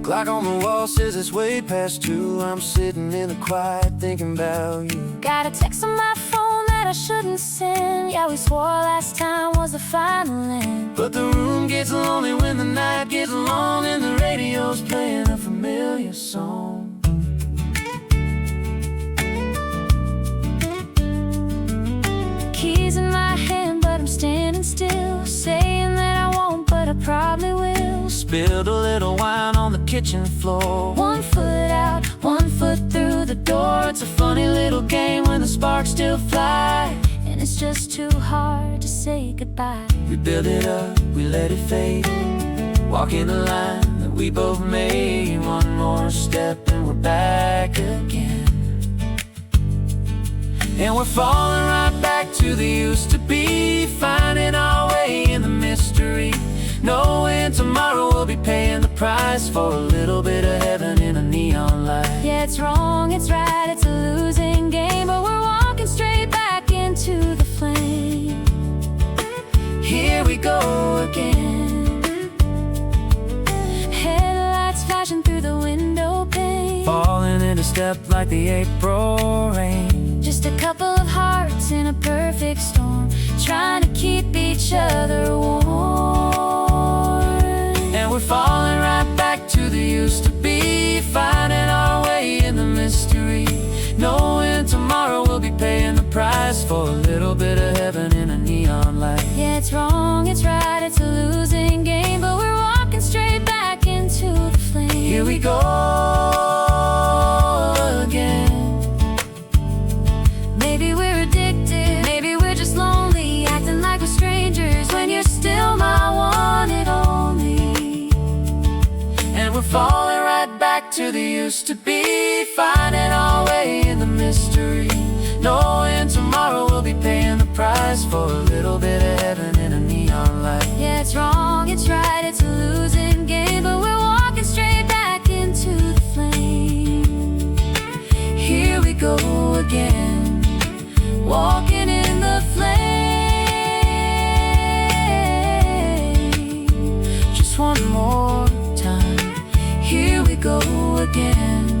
Clock on the wall says it's way past 2. I'm sitting in the quiet thinking about you. Got a text on my phone that I shouldn't send. Yeah, we swore last time was the final end. But the room gets lonely when the night gets long and the radio's playing a familiar song. Keys in my hand, but I'm standing still, saying that I won't, but I probably will. Spilled a little wine on the kitchen floor. 1 foot out, 1 foot through the door. It's a funny little game when the sparks still fly, and it's just too hard to say goodbye. We build it up, we let it fade, walking the line that we both made. One more step and we're back again. And we're falling right back to the used to be, finding our way in the mystery, knowing tomorrow we'll be paying the price for a little bit of heaven in a neon light. Yeah, it's wrong, it's right, it's a losing game, but we're walking straight back into the flame. Here we go again. Headlights flashing through the window pane, Falling into step like the April rain. just a couple of hearts in a perfect storm, trying to keep each other warm. And we're falling right back to the used to be, finding our way in the mystery, knowing tomorrow we'll be paying the price for a little bit of heaven in a neon light. Yeah, it's wrong, it's right, it's a losing game, but we're walking straight back into the flame. Here we go again. Maybe we're addicted, maybe we're just lonely, acting like we're strangers when you're still my one and only. And we're falling right back to the used to be, finding our way in the mystery, knowing tomorrow we'll be paying the price for a little bit of heaven in a neon light. Yeah, it's wrong, it's right, it's a losing game, but we're walking straight back into the flame. Here we go again, Walking in the flame. just one more time. Here we go again.